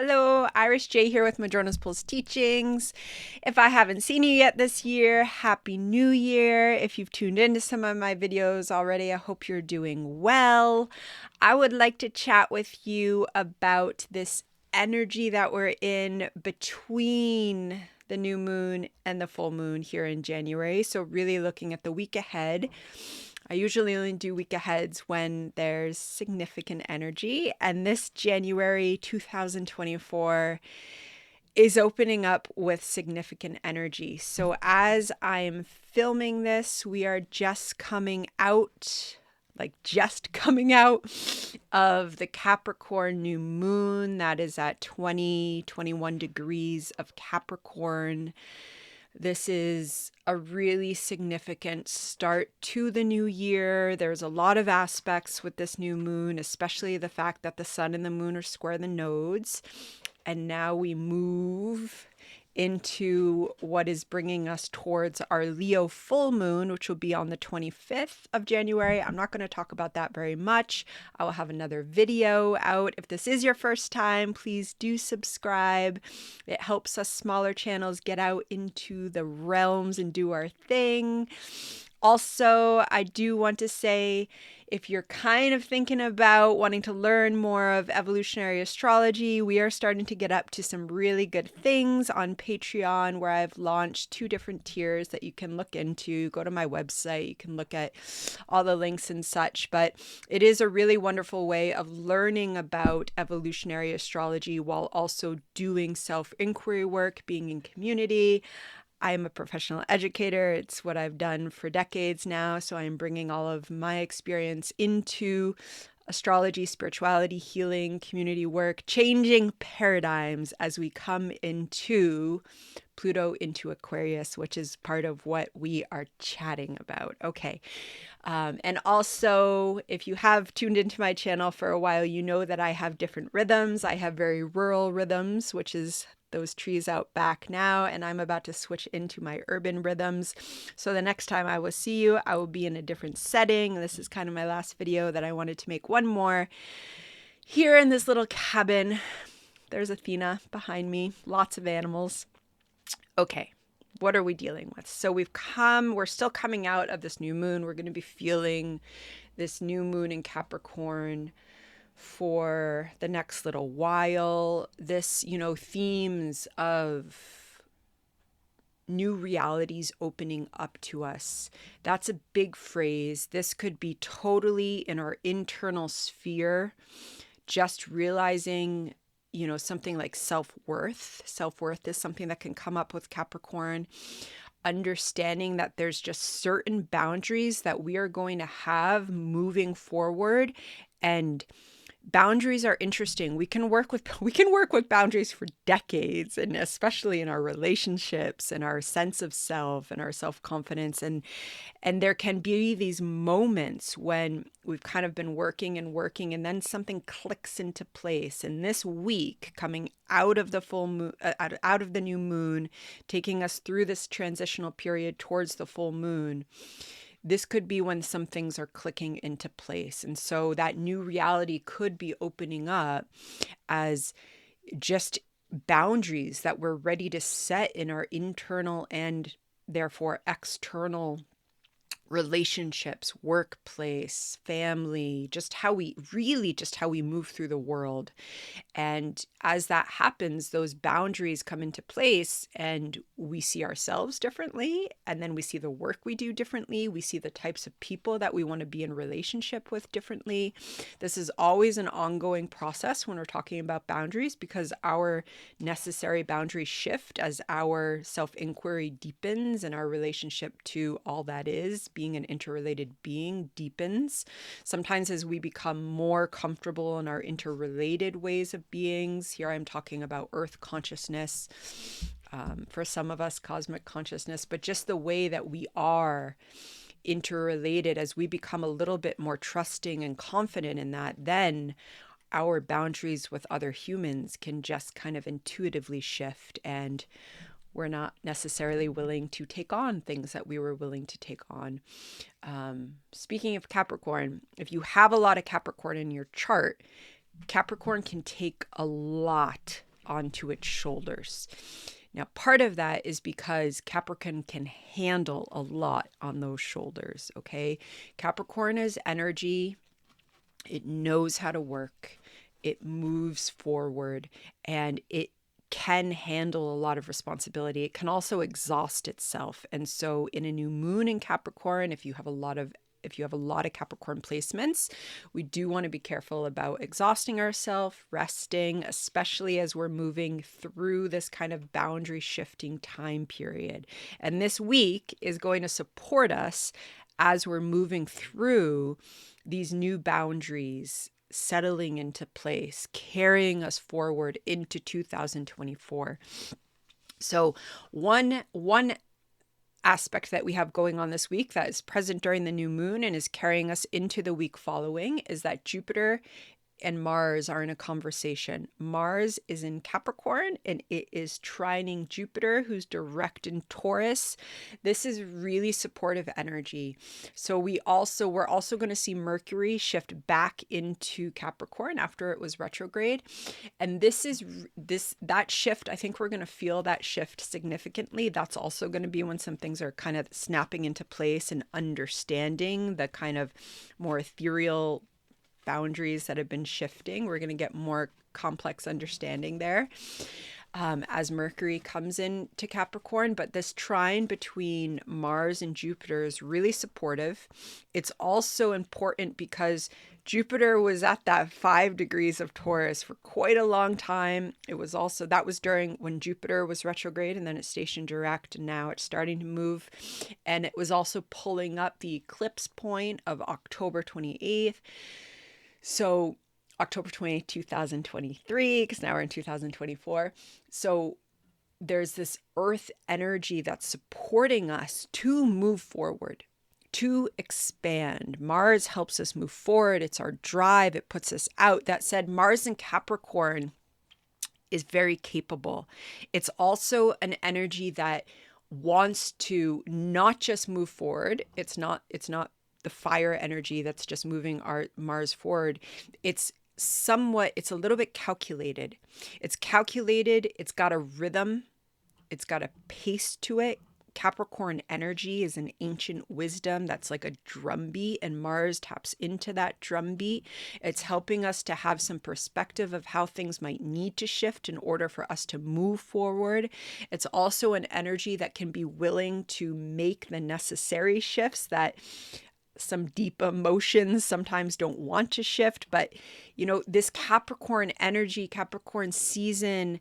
Hello, Iris J here with Madrona's Pulse Teachings. If I haven't seen you yet this year, Happy New Year. If you've tuned into some of my videos already, I hope you're doing well. I would like to chat with you about this energy that we're in between the new moon and the full moon here in January. So really looking at the week ahead. I usually only do week aheads when there's significant energy, and this January 2024 is opening up with significant energy. So as I'm filming this, we are just coming out of the Capricorn New Moon that is at 21 degrees of Capricorn. This is a really significant start to the new year. There's a lot of aspects with this new moon, especially the fact that the sun and the moon are square the nodes. And now we move into what is bringing us towards our Leo full moon, which will be on the 25th of January. I'm not going to talk about that very much. I will have another video out. If this is your first time, please do subscribe. It helps us smaller channels get out into the realms and do our thing. Also, I do want to say, if you're kind of thinking about wanting to learn more of evolutionary astrology, we are starting to get up to some really good things on Patreon, where I've launched 2 different tiers that you can look into. Go to my website, you can look at all the links and such, but it is a really wonderful way of learning about evolutionary astrology while also doing self-inquiry work, being in community. I am a professional educator. It's what I've done for decades now. So I am bringing all of my experience into astrology, spirituality, healing, community work, changing paradigms as we come into Pluto into Aquarius, which is part of what we are chatting about. Okay. And also, if you have tuned into my channel for a while, you know that I have different rhythms. I have very rural rhythms, which is those trees out back now, and I'm about to switch into my urban rhythms. So the next time I will see you, I will be in a different setting. This is kind of my last video that I wanted to make one more here in this little cabin. There's Athena behind me, lots of animals. Okay, what are we dealing with? So we're still coming out of this new moon. We're going to be feeling this new moon in Capricorn for the next little while. This, themes of new realities opening up to us. That's a big phrase. This could be totally in our internal sphere, just realizing, something like self-worth. Self-worth is something that can come up with Capricorn. Understanding that there's just certain boundaries that we are going to have moving forward, and boundaries are interesting. We can work with boundaries for decades, and especially in our relationships and our sense of self and our self-confidence, and there can be these moments when we've kind of been working and then something clicks into place. And this week, coming out of the full moon, out of the new moon, taking us through this transitional period towards the full moon, this could be when some things are clicking into place. And so that new reality could be opening up as just boundaries that we're ready to set in our internal and therefore external relationships, workplace, family, just how we move through the world. And as that happens, those boundaries come into place, and we see ourselves differently, and then we see the work we do differently. We see the types of people that we want to be in relationship with differently. This is always an ongoing process when we're talking about boundaries, because our necessary boundaries shift as our self-inquiry deepens and our relationship to all that is being an interrelated being deepens. Sometimes as we become more comfortable in our interrelated ways of beings, here I'm talking about earth consciousness, for some of us cosmic consciousness, but just the way that we are interrelated, as we become a little bit more trusting and confident in that, then our boundaries with other humans can just kind of intuitively shift, and we're not necessarily willing to take on things that we were willing to take on. Speaking of Capricorn, if you have a lot of Capricorn in your chart, Capricorn can take a lot onto its shoulders. Now, part of that is because Capricorn can handle a lot on those shoulders, okay? Capricorn is energy. It knows how to work. It moves forward, and it can handle a lot of responsibility. It can also exhaust itself. And so in a new moon in Capricorn, if you have a lot of Capricorn placements, we do want to be careful about exhausting ourselves, resting, especially as we're moving through this kind of boundary shifting time period. And this week is going to support us as we're moving through these new boundaries settling into place, carrying us forward into 2024. So one aspect that we have going on this week that is present during the new moon and is carrying us into the week following is that Jupiter and Mars are in a conversation. Mars is in Capricorn and it is trining Jupiter, who's direct in Taurus. This is really supportive energy. So we're also going to see Mercury shift back into Capricorn after it was retrograde. And that shift, I think we're going to feel that shift significantly. That's also going to be when some things are kind of snapping into place and understanding the kind of more ethereal boundaries that have been shifting. We're going to get more complex understanding there as Mercury comes into Capricorn. But this trine between Mars and Jupiter is really supportive. It's also important because Jupiter was at that 5 degrees of Taurus for quite a long time. That was during when Jupiter was retrograde, and then it stationed direct, and now it's starting to move. And it was also pulling up the eclipse point of October 28th. So October 28th, 2023, because now we're in 2024. So there's this earth energy that's supporting us to move forward, to expand. Mars helps us move forward. It's our drive. It puts us out. That said, Mars in Capricorn is very capable. It's also an energy that wants to not just move forward. It's not the fire energy that's just moving our Mars forward. It's a little bit calculated. It's got a rhythm, it's got a pace to it. Capricorn energy is an ancient wisdom that's like a drumbeat, and Mars taps into that drumbeat. It's helping us to have some perspective of how things might need to shift in order for us to move forward. It's also an energy that can be willing to make the necessary shifts that some deep emotions sometimes don't want to shift. But, this Capricorn energy, Capricorn season,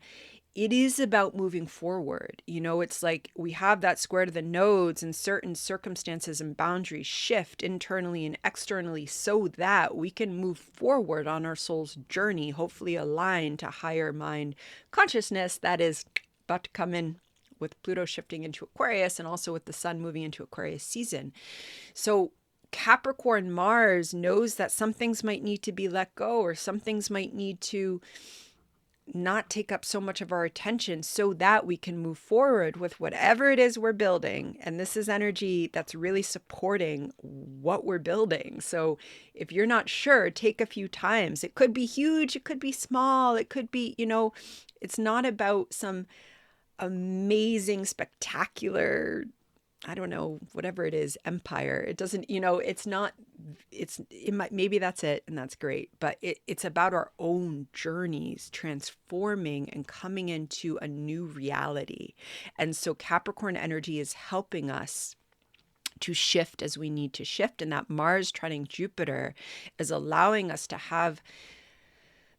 it is about moving forward. It's like we have that square to the nodes, and certain circumstances and boundaries shift internally and externally so that we can move forward on our soul's journey, hopefully aligned to higher mind consciousness that is about to come in with Pluto shifting into Aquarius, and also with the sun moving into Aquarius season. So Capricorn Mars knows that some things might need to be let go, or some things might need to not take up so much of our attention so that we can move forward with whatever it is we're building. And this is energy that's really supporting what we're building. So if you're not sure, take a few times. It could be huge, it could be small, it could be, it's not about some amazing, spectacular, I don't know, whatever it is, empire. It doesn't, maybe that's it, and that's great. But it's about our own journeys transforming and coming into a new reality. And so Capricorn energy is helping us to shift as we need to shift. And that Mars trining Jupiter is allowing us to have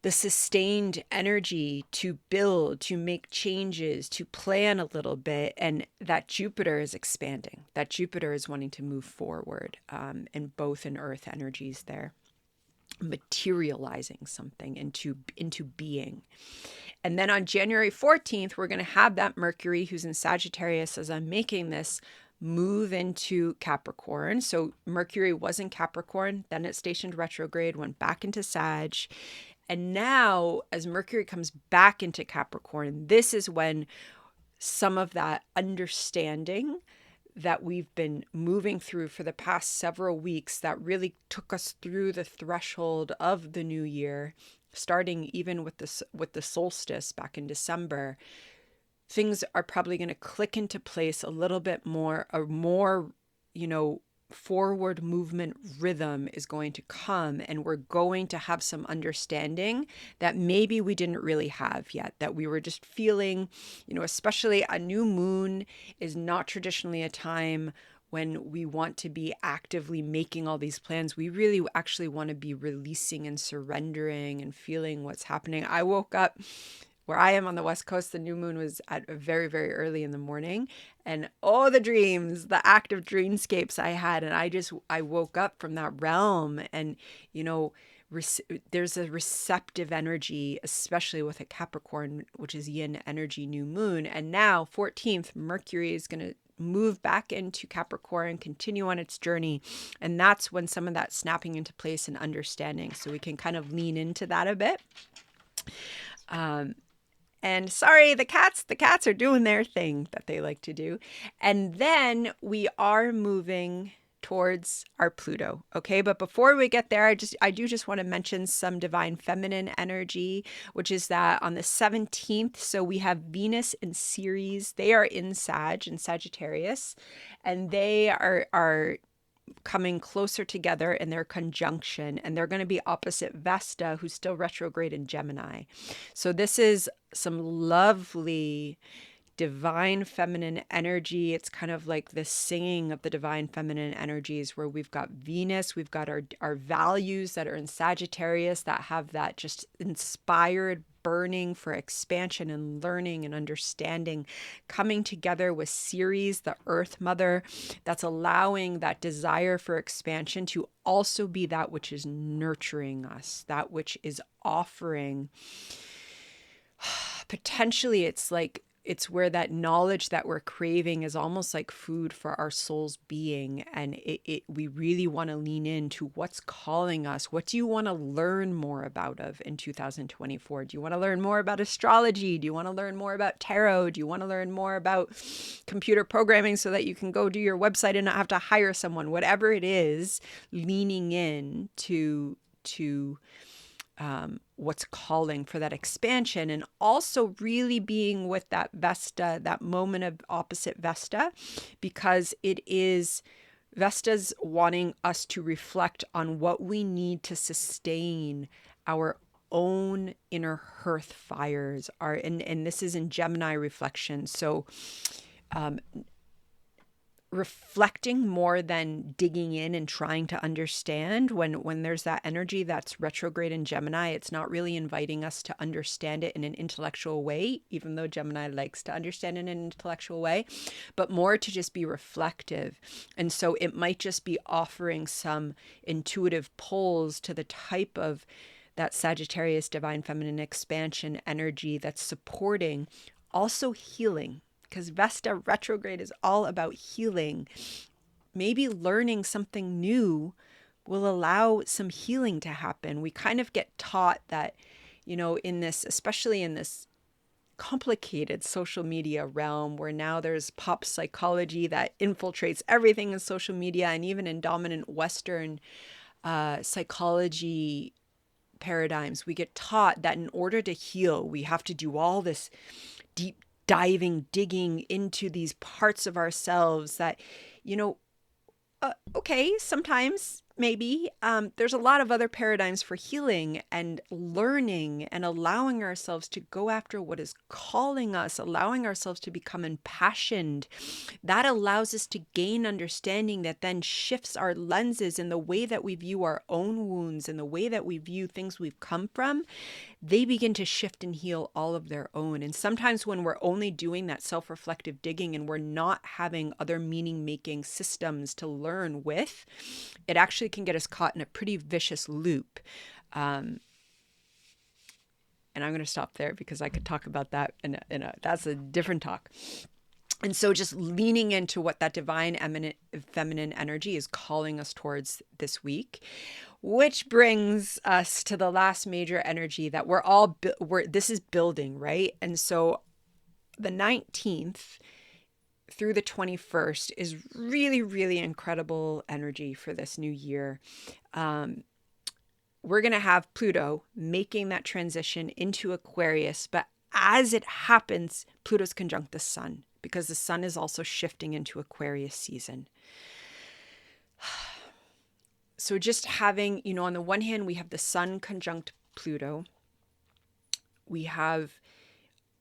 the sustained energy to build, to make changes, to plan a little bit. And that Jupiter is expanding, that Jupiter is wanting to move forward, and both in earth energies there, materializing something into being. And then on January 14th, we're going to have that Mercury, who's in Sagittarius, as I'm making this move into Capricorn. So Mercury was in Capricorn, then it stationed retrograde, went back into Sag. And now, as Mercury comes back into Capricorn, this is when some of that understanding that we've been moving through for the past several weeks that really took us through the threshold of the new year starting even with the solstice back in December, things are probably going to click into place a little bit more, a more, forward movement rhythm is going to come, and we're going to have some understanding that maybe we didn't really have yet, that we were just feeling, especially a new moon is not traditionally a time when we want to be actively making all these plans. We really actually want to be releasing and surrendering and feeling what's happening. I woke up where I am on the West Coast. The new moon was at very, very early in the morning, and the dreams, the active dreamscapes I had. And I woke up from that realm, and, there's a receptive energy, especially with a Capricorn, which is yin energy new moon. And now 14th, Mercury is going to move back into Capricorn, continue on its journey. And that's when some of that snapping into place and understanding. So we can kind of lean into that a bit. And sorry, the cats are doing their thing that they like to do. And then we are moving towards our Pluto. Okay. But before we get there, I do just want to mention some divine feminine energy, which is that on the 17th. So we have Venus and Ceres. They are in Sagittarius, and they are coming closer together in their conjunction, and they're going to be opposite Vesta, who's still retrograde in Gemini. So this is some lovely divine feminine energy. It's kind of like the singing of the divine feminine energies, where we've got Venus, we've got our values that are in Sagittarius that have that just inspired burning for expansion and learning and understanding, coming together with Ceres, the Earth Mother, that's allowing that desire for expansion to also be that which is nurturing us, that which is offering. Potentially, it's where that knowledge that we're craving is almost like food for our soul's being. And we really want to lean into what's calling us. What do you want to learn more about in 2024? Do you want to learn more about astrology? Do you want to learn more about tarot? Do you want to learn more about computer programming so that you can go do your website and not have to hire someone? Whatever it is, leaning in to what's calling for that expansion, and also really being with that Vesta, that moment of opposite Vesta, because it is Vesta's wanting us to reflect on what we need to sustain our own inner hearth fires. And this is in Gemini reflection. So reflecting more than digging in and trying to understand. When there's that energy that's retrograde in Gemini, it's not really inviting us to understand it in an intellectual way, even though Gemini likes to understand in an intellectual way, but more to just be reflective. And so it might just be offering some intuitive pulls to the type of that Sagittarius divine feminine expansion energy that's supporting also healing, because Vesta retrograde is all about healing. Maybe learning something new will allow some healing to happen. We kind of get taught that, in this, especially in this complicated social media realm, where now there's pop psychology that infiltrates everything in social media, and even in dominant Western psychology paradigms, we get taught that in order to heal, we have to do all this deep digging into these parts of ourselves that, okay, sometimes maybe there's a lot of other paradigms for healing and learning and allowing ourselves to go after what is calling us, allowing ourselves to become impassioned. That allows us to gain understanding that then shifts our lenses in the way that we view our own wounds and the way that we view things we've come from. They begin to shift and heal all of their own. And sometimes when we're only doing that self-reflective digging and we're not having other meaning-making systems to learn with, it actually can get us caught in a pretty vicious loop. And I'm going to stop there because I could talk about that that's a different talk. And so just leaning into what that divine feminine energy is calling us towards this week, which brings us to the last major energy that this is building, right? And so the 19th through the 21st is really, really incredible energy for this new year. we're going to have Pluto making that transition into Aquarius. But as it happens, Pluto's conjunct the sun, because the sun is also shifting into Aquarius season. So just having, on the one hand, we have the sun conjunct Pluto. We have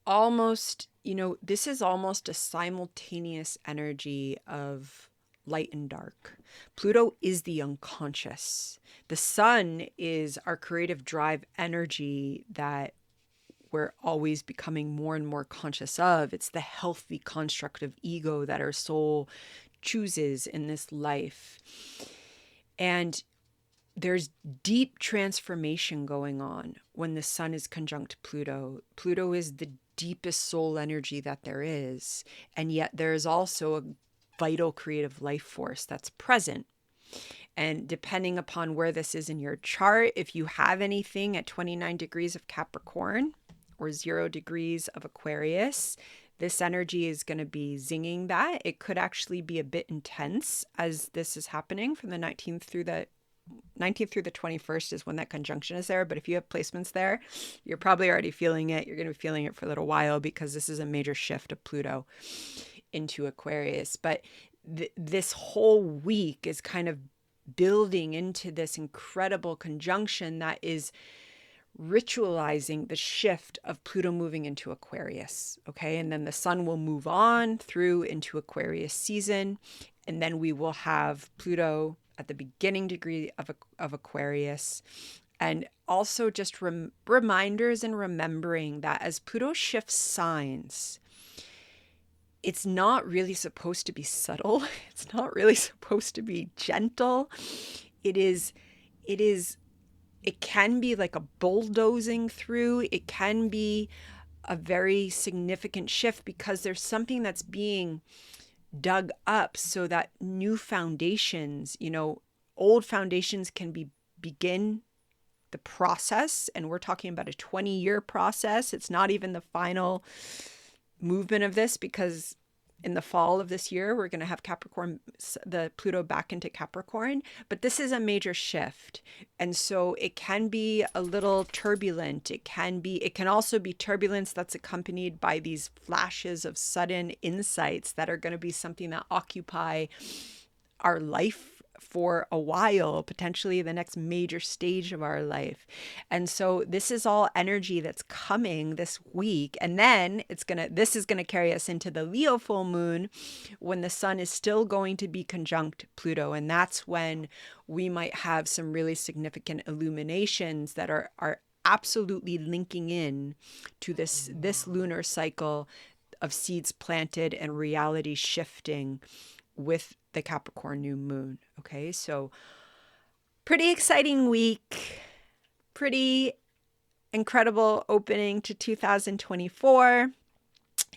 almost, this is almost a simultaneous energy of light and dark. Pluto is the unconscious. The sun is our creative drive energy that we're always becoming more and more conscious of. It's the healthy construct of ego that our soul chooses in this life. And there's deep transformation going on when the sun is conjunct Pluto. Pluto is the deepest soul energy that there is. And yet there is also a vital creative life force that's present. And depending upon where this is in your chart, if you have anything at 29 degrees of Capricorn or 0 degrees of Aquarius, this energy is going to be zinging that. It could actually be a bit intense as this is happening from the 19th through the 21st is when that conjunction is there. But if you have placements there, you're probably already feeling it. You're going to be feeling it for a little while because this is a major shift of Pluto into Aquarius. But this whole week is kind of building into this incredible conjunction that is ritualizing the shift of Pluto moving into Aquarius. Okay. And then the sun will move on through into Aquarius season. And then we will have Pluto at the beginning degree of Aquarius. And also just reminders and remembering that as Pluto shifts signs, it's not really supposed to be subtle. It's not really supposed to be gentle. It can be like a bulldozing through. It can be a very significant shift because there's something that's being dug up so that new foundations, old foundations can begin the process. And we're talking about a 20-year process. It's not even the final movement of this, because in the fall of this year, we're going to have Capricorn, the Pluto back into Capricorn, but this is a major shift. And so it can be a little turbulent. It can also be turbulence that's accompanied by these flashes of sudden insights that are going to be something that occupy our life for a while, potentially the next major stage of our life. And so this is all energy that's coming this week. And then this is going to carry us into the Leo full moon when the sun is still going to be conjunct Pluto. And that's when we might have some really significant illuminations that are absolutely linking in to this lunar cycle of seeds planted and reality shifting with the Capricorn New Moon. Okay, so pretty exciting week, pretty incredible opening to 2024.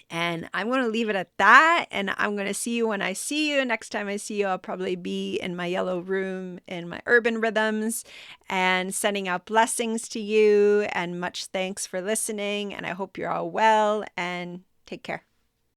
And I'm going to leave it at that. And I'm going to see you when I see you. Next time I see you, I'll probably be in my yellow room in my urban rhythms and sending out blessings to you. And much thanks for listening. And I hope you're all well and take care.